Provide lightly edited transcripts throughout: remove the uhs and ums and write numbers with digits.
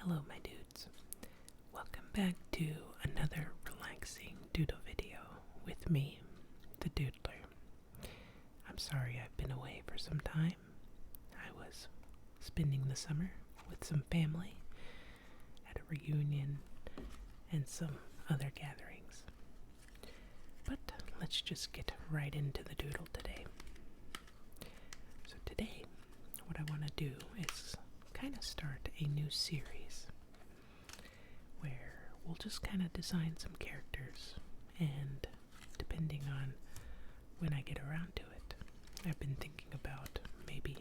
Hello my dudes. Welcome back to another relaxing doodle video with me, the Doodler. I'm sorry I've been away for some time. I was spending the summer with some family at a reunion and some other gatherings. But let's just get right into the doodle today. So today, what I want to do is kind of start a new series where we'll just kind of design some characters, and depending on when I get around to it, I've been thinking about maybe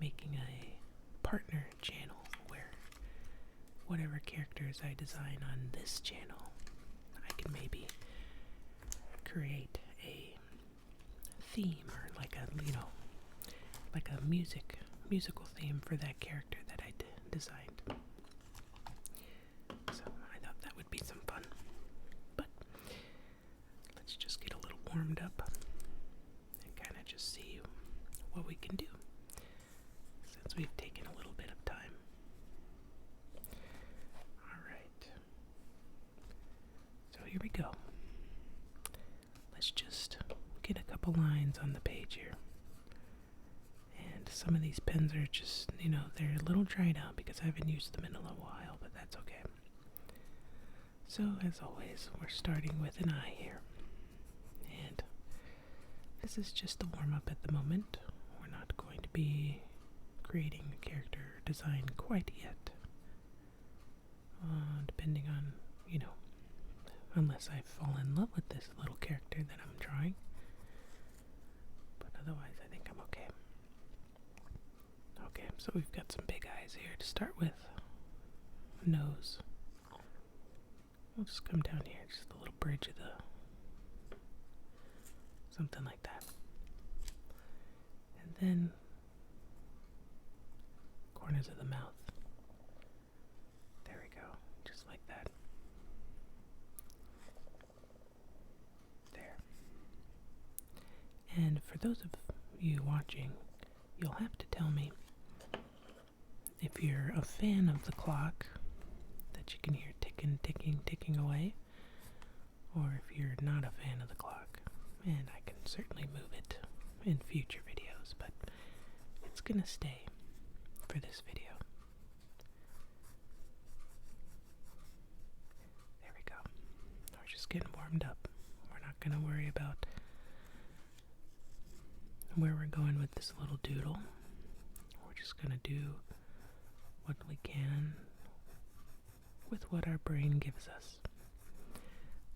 making a partner channel where whatever characters I design on this channel, I can maybe create a theme or like a musical theme for that character that I designed. So I thought that would be some fun. But let's just get a little warmed up and kind of just see what we can do since we've taken a little bit of time. Alright. So here we go. Let's just get a couple lines on the page here. And some of these pens are just, they're a little dried out because I haven't used them in a little while, but that's okay. So, as always, we're starting with an eye here. And this is just the warm-up at the moment. We're not going to be creating a character design quite yet. Depending on, unless I fall in love with this little character that I'm drawing. But otherwise, I think I'm okay. Okay, so we've got some big eyes here to start with. Nose. We'll just come down here, just a little bridge of something like that. And then corners of the mouth. There we go, just like that. There. And for those of you watching, you'll have to tell me if you're a fan of the clock that you can hear ticking away, or if you're not a fan of the clock. And I can certainly move it in future videos, but it's gonna stay for this video. There we go. We're just getting warmed up. We're not gonna worry about where we're going with this little doodle. We're just gonna do what we can with what our brain gives us.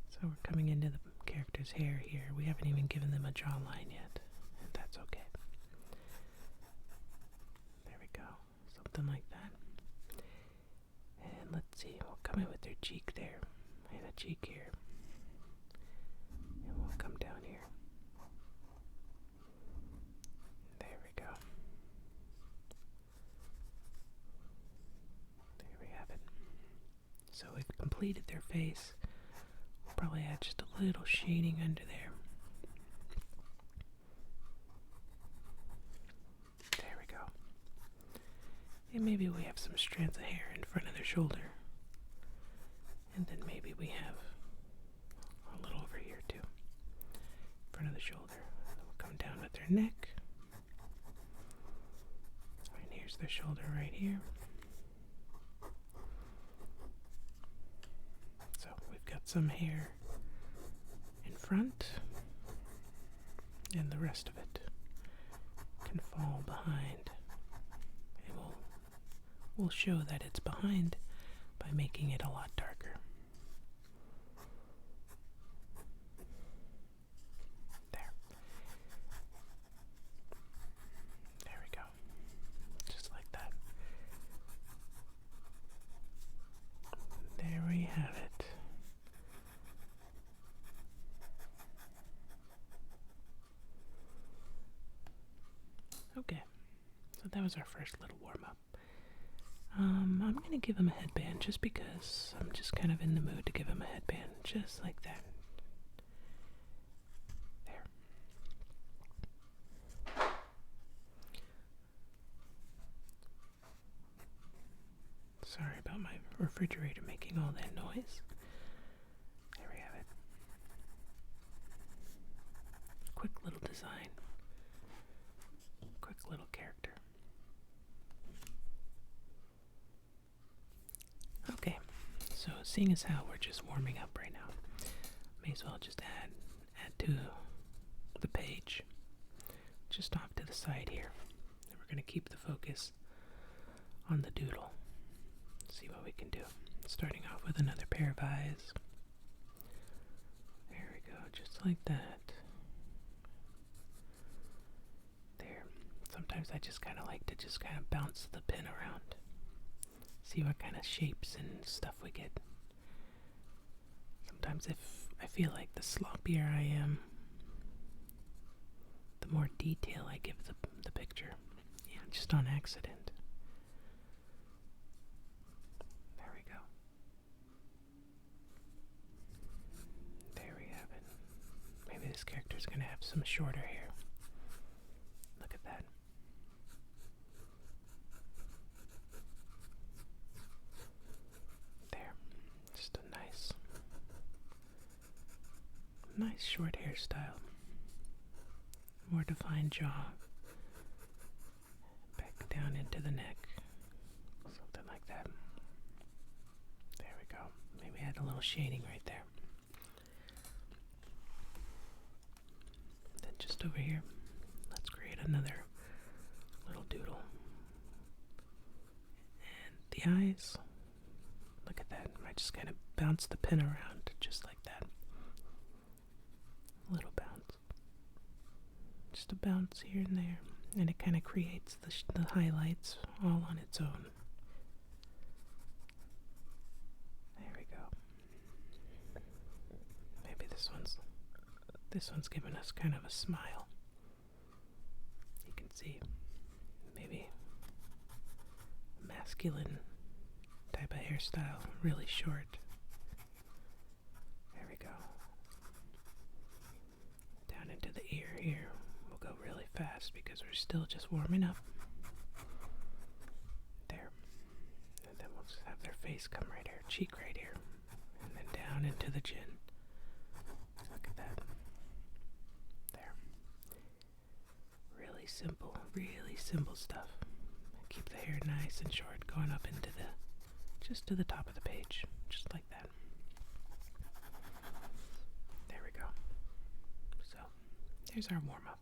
So we're coming into the character's hair here. We haven't even given them a jawline yet, and that's okay. There we go. Something like that. And let's see, we'll come in with their cheek there, and a cheek here. And we'll come down here. There we go. There we have it. So we've completed their face. We'll probably add just a little shading under there. There we go. And maybe we have some strands of hair in front of their shoulder. And then maybe we have a little over here too. In front of the shoulder. And then we'll come down with their neck. And here's their shoulder right here. So we've got some hair in front, and the rest of it can fall behind. And we'll show that it's behind by making it a lot darker. There. There we go. Just like that. There we have it. Okay, so that was our first little warm-up. I'm going to give him a headband just because I'm just kind of in the mood to give him a headband, just like that. There. So Sorry about my refrigerator making all that noise. There we have it. Quick little design. Quick little character. Okay, so seeing as how we're just warming up right now, may as well just add to the page, just off to the side here. And we're going to keep the focus on the doodle. See what we can do. Starting off with another pair of eyes. There we go, just like that. There. Sometimes I just kind of like to just kind of bounce the pen around. See what kind of shapes and stuff we get. Sometimes if I feel like the sloppier I am, the more detail I give the picture. Yeah, just on accident. There we go. There we have it. Maybe this character's gonna have some shorter hair. Look at that. There. Just a nice short hairstyle. More defined jaw. Back down into the neck. Something like that. There we go. Maybe add a little shading right there. Then just over here, let's create another little doodle. And the eyes, look at that. I just kind of bounce the pen around just like that. Little bounce. Just a bounce here and there. And it kind of creates the highlights all on its own. There we go. Maybe this one's giving us kind of a smile. You can see maybe a masculine type of hairstyle, really short. There we go. Down into the ear here. We'll go really fast because we're still just warming up. There. And then we'll just have their face come right here, cheek right here. And then down into the chin. Look at that. There. Really simple stuff. Keep the hair nice and short going up into just to the top of the page. Just like that. There we go. So, there's our warm-up.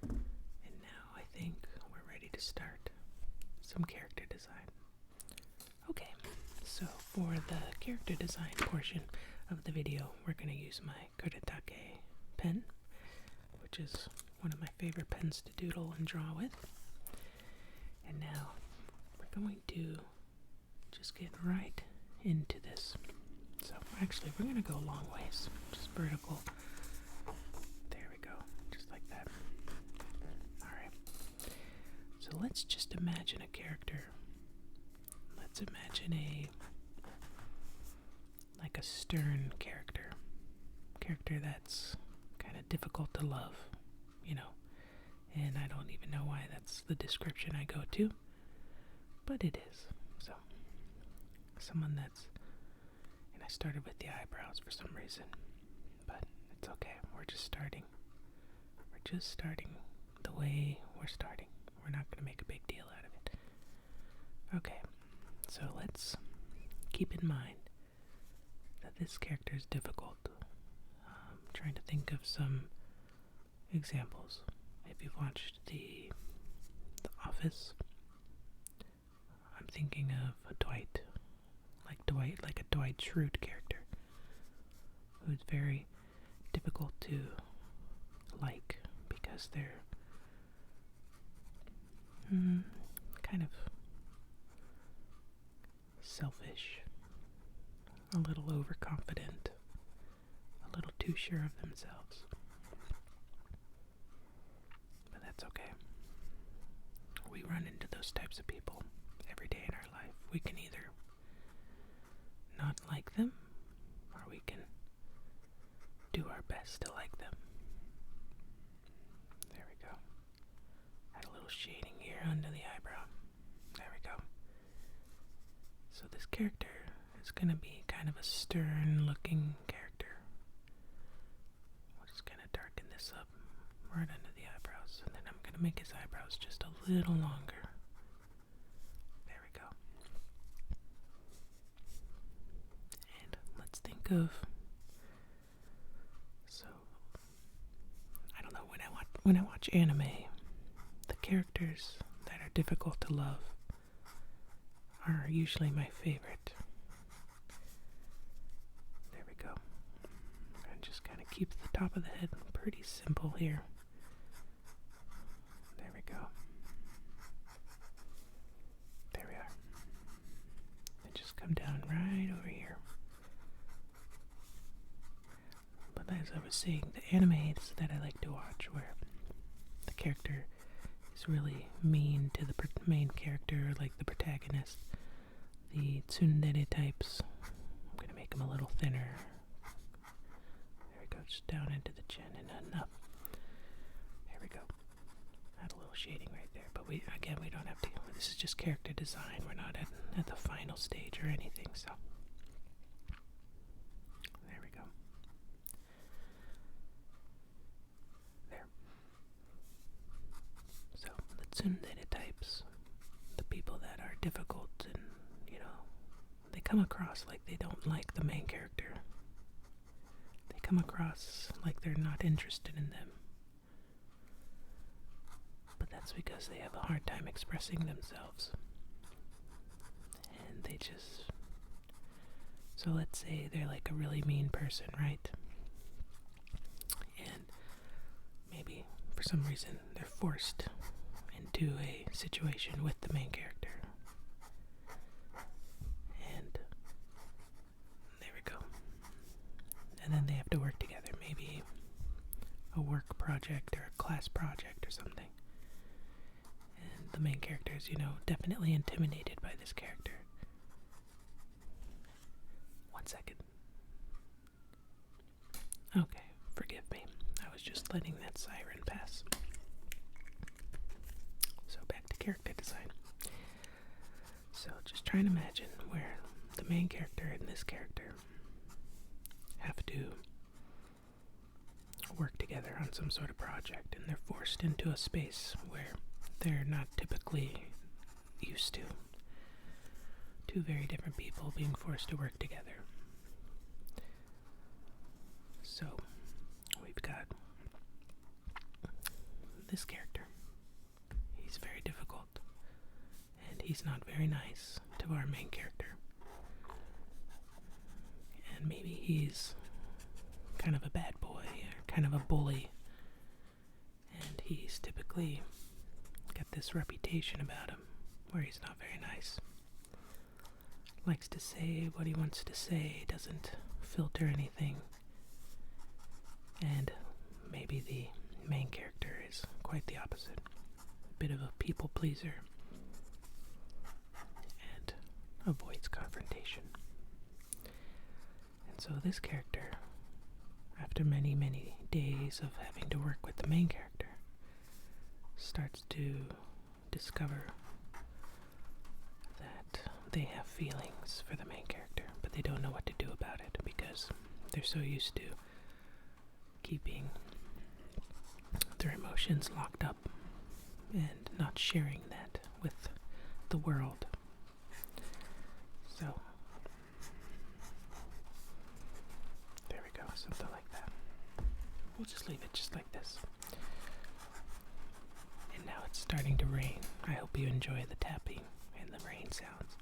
And now I think we're ready to start some character design. Okay, so for the character design portion of the video, we're going to use my Kuretake pen, which is one of my favorite pens to doodle and draw with. And now we're going to just get right into this. So actually we're going to go a long ways, just vertical. There we go, just like that. Alright, so let's just imagine a character. Let's imagine like a stern character that's kind of difficult to love, you know. And I don't even know why that's the description I go to, but it is. So, someone that's, and I started with the eyebrows for some reason, but it's okay. We're just starting the way we're starting. We're not going to make a big deal out of it. Okay, so let's keep in mind that this character is difficult. I'm trying to think of some examples. If you've watched The Office, I'm thinking of a Dwight, like a Dwight Schrute character, who's very difficult to like because they're kind of selfish, a little overconfident, a little too sure of themselves. But that's okay. We run into those types of people every day in our life. We can either not like them, or we can do our best to like them. There we go. Add a little shading here under the eyebrow. There we go. character is going to be kind of a stern looking character. We're just going to darken this up right under the eyebrows, and then I'm going to make his eyebrows just a little longer. There we go. And let's think of, so I don't know, when I watch anime, the characters that are difficult to love are usually my favorite. There we go. And just kind of keep the top of the head pretty simple here. There we go. There we are. And just come down right over here. But as I was saying, the animes that I like to watch where the character is really mean to the main character, like the protagonist, the tsundere types. I'm going to make them a little thinner. There we go, just down into the chin and enough. There we go. Add a little shading right there, but we don't have to. This is just character design. We're not at the final stage or anything, so there we go. There. So the tsundere types, the people that are difficult and, they come across like they don't like the main character. They come across like they're not interested in them. But that's because they have a hard time expressing themselves. And they just... So let's say they're like a really mean person, right? And maybe for some reason they're forced into a situation with the main character. And there we go. And then they have to work together, maybe a work project or a class project or something. And the main character is, definitely intimidated by this character. 1 second. Okay, forgive me. I was just letting that siren pass. So back to character design. So just try and imagine where the main character and this character have to work together on some sort of project, and they're forced into a space where they're not typically used to. Two very different people being forced to work together. So we've got this character. He's very difficult, and he's not very nice to our main character. And maybe he's kind of a bad boy, or kind of a bully, and he's typically got this reputation about him where he's not very nice. Likes to say what he wants to say, doesn't filter anything. And maybe the main character is quite the opposite. A bit of a people pleaser and avoids confrontation. And so this character, after many, many days of having to work with the main character, starts to discover that they have feelings for the main character, but they don't know what to do about it because they're so used to keeping their emotions locked up and not sharing that with the world. So there we go, something like that. We'll just leave it just like this. And now it's starting to rain. I hope you enjoy the tapping and the rain sounds.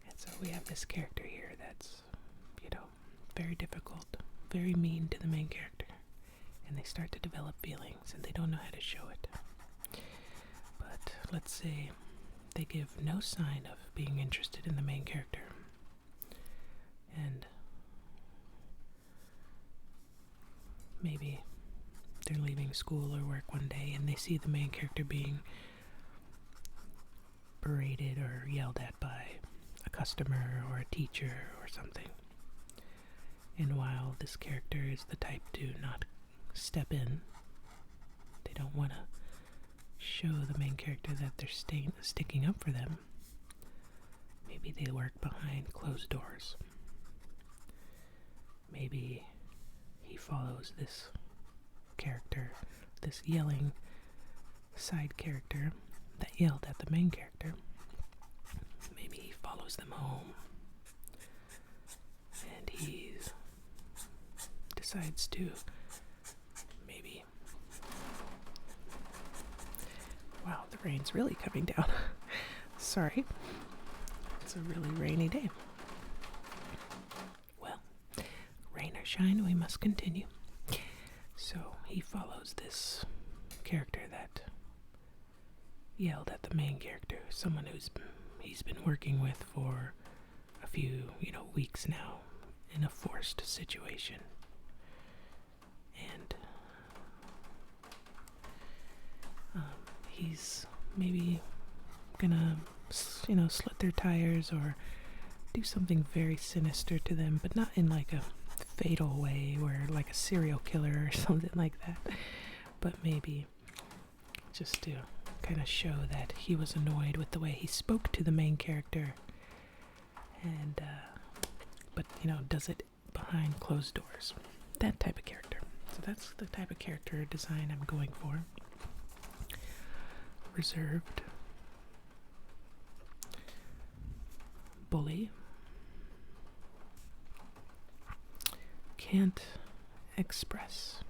And so we have this character here that's, very difficult, very mean to the main character. And they start to develop feelings and they don't know how to show it. But let's say they give no sign of being interested in the main character. And maybe they're leaving school or work one day and they see the main character being berated or yelled at by a customer or a teacher or something. And while this character is the type to not step in, they don't want to show the main character that they're sticking up for them. Maybe maybe they work behind closed doors. Maybe he follows this character, this yelling side character that yelled at the main character. Maybe he follows them home and he decides to maybe... Wow, the rain's really coming down. Sorry. It's a really rainy day. Well, rain or shine, we must continue. So he follows this character that yelled at the main character, someone he's been working with for a few, weeks now in a forced situation. And he's maybe gonna, slit their tires or do something very sinister to them, but not in like a fatal way or like a serial killer or something like that, but maybe just to kind of show that he was annoyed with the way he spoke to the main character, and but does it behind closed doors. That type of character. So that's the type of character design I'm going for. Reserved, bully, can't express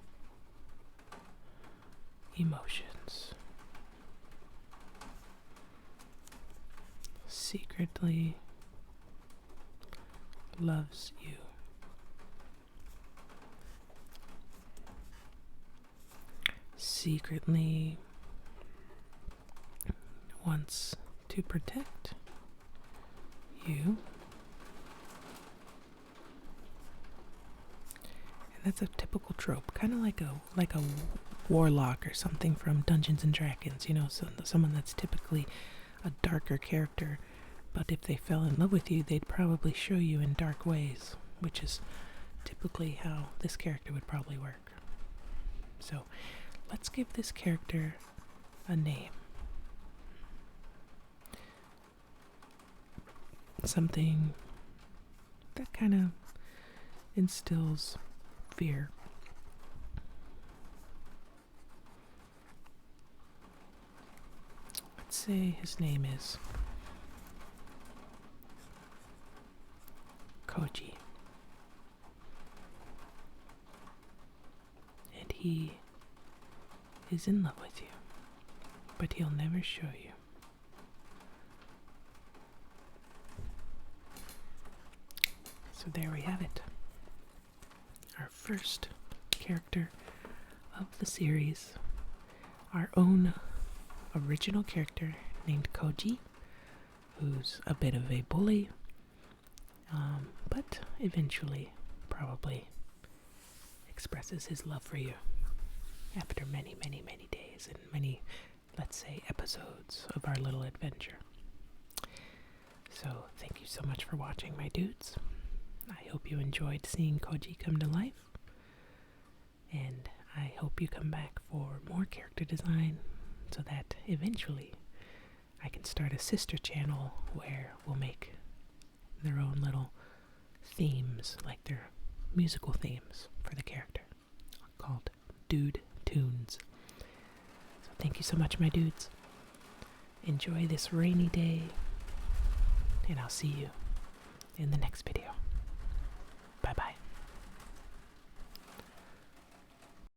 emotions, secretly loves you, secretly wants to protect you. And that's a typical trope, kind of like a warlock or something from Dungeons and Dragons, someone that's typically a darker character, but if they fell in love with you, they'd probably show you in dark ways, which is typically how this character would probably work. So let's give this character a name. Something that kind of instills fear. Let's say his name is Koji. And he is in love with you, but he'll never show you. So there we have it. Our first character of the series. Our own original character named Koji, who's a bit of a bully, but eventually probably expresses his love for you after many, many, many days and many, let's say, episodes of our little adventure. So thank you so much for watching, my dudes. I hope you enjoyed seeing Koji come to life, and I hope you come back for more character design so that eventually I can start a sister channel where we'll make their own little themes, like their musical themes for the character, called Dude Tunes. So thank you so much, my dudes. Enjoy this rainy day, and I'll see you in the next video.